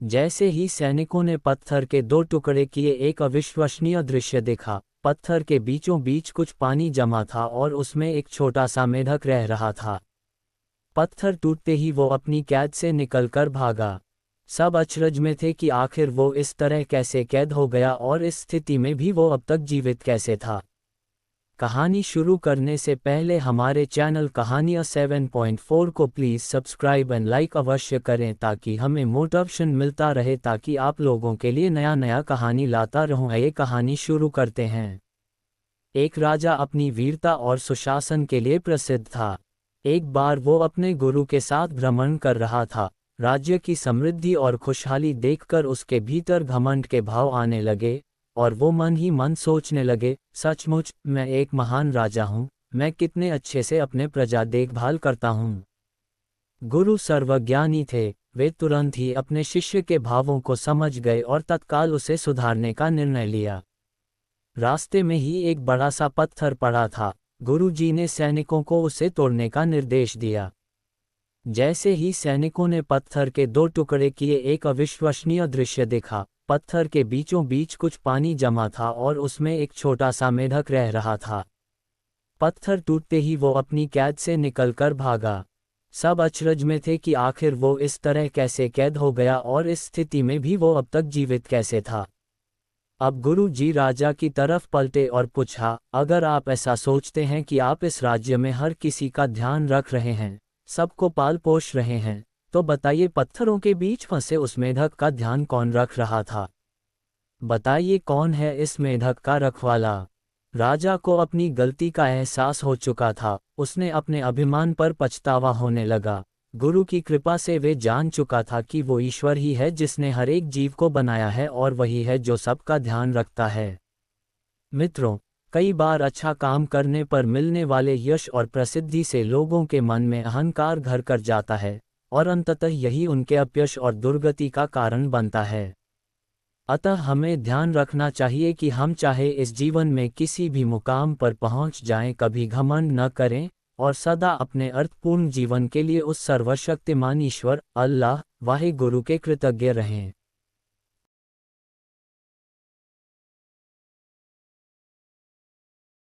जैसे ही सैनिकों ने पत्थर के दो टुकड़े किए, एक अविश्वसनीय दृश्य देखा। पत्थर के बीचों बीच कुछ पानी जमा था और उसमें एक छोटा सा मेढक रह रहा था। पत्थर टूटते ही वो अपनी कैद से निकलकर भागा। सब अचरज में थे कि आखिर वो इस तरह कैसे कैद हो गया और इस स्थिति में भी वो अब तक जीवित कैसे था। कहानी शुरू करने से पहले हमारे चैनल कहानियाँ 7.4 को प्लीज़ सब्सक्राइब एंड लाइक अवश्य करें ताकि हमें मोटिवेशन मिलता रहे, ताकि आप लोगों के लिए नया नया कहानी लाता रहूं। ये कहानी शुरू करते हैं। एक राजा अपनी वीरता और सुशासन के लिए प्रसिद्ध था। एक बार वो अपने गुरु के साथ भ्रमण कर रहा था। राज्य की समृद्धि और खुशहाली देखकर उसके भीतर घमंड के भाव आने लगे और वो मन ही मन सोचने लगे, सचमुच मैं एक महान राजा हूँ, मैं कितने अच्छे से अपने प्रजा देखभाल करता हूँ। गुरु सर्वज्ञानी थे, वे तुरंत ही अपने शिष्य के भावों को समझ गए और तत्काल उसे सुधारने का निर्णय लिया। रास्ते में ही एक बड़ा सा पत्थर पड़ा था। गुरुजी ने सैनिकों को उसे तोड़ने का निर्देश दिया। जैसे ही सैनिकों ने पत्थर के दो टुकड़े किए, एक अविश्वसनीय दृश्य देखा। पत्थर के बीचों बीच कुछ पानी जमा था और उसमें एक छोटा सा मेढक रह रहा था। पत्थर टूटते ही वो अपनी कैद से निकलकर भागा। सब अचरज में थे कि आखिर वो इस तरह कैसे कैद हो गया और इस स्थिति में भी वो अब तक जीवित कैसे था। अब गुरु जी राजा की तरफ पलटे और पूछा, अगर आप ऐसा सोचते हैं कि आप इस राज्य में हर किसी का ध्यान रख रहे हैं, सबको पाल पोष रहे हैं, तो बताइए पत्थरों के बीच फंसे उस मेढक का ध्यान कौन रख रहा था? बताइए कौन है इस मेढक का रखवाला? राजा को अपनी गलती का एहसास हो चुका था। उसने अपने अभिमान पर पछतावा होने लगा। गुरु की कृपा से वे जान चुका था कि वो ईश्वर ही है जिसने हर एक जीव को बनाया है और वही है जो सबका ध्यान रखता है। मित्रों, कई बार अच्छा काम करने पर मिलने वाले यश और प्रसिद्धि से लोगों के मन में अहंकार घर कर जाता है और अंततः यही उनके अपयश और दुर्गति का कारण बनता है। अतः हमें ध्यान रखना चाहिए कि हम चाहे इस जीवन में किसी भी मुकाम पर पहुंच जाएं, कभी घमंड न करें और सदा अपने अर्थपूर्ण जीवन के लिए उस सर्वशक्तिमान ईश्वर अल्लाह वाहे गुरु के कृतज्ञ रहें।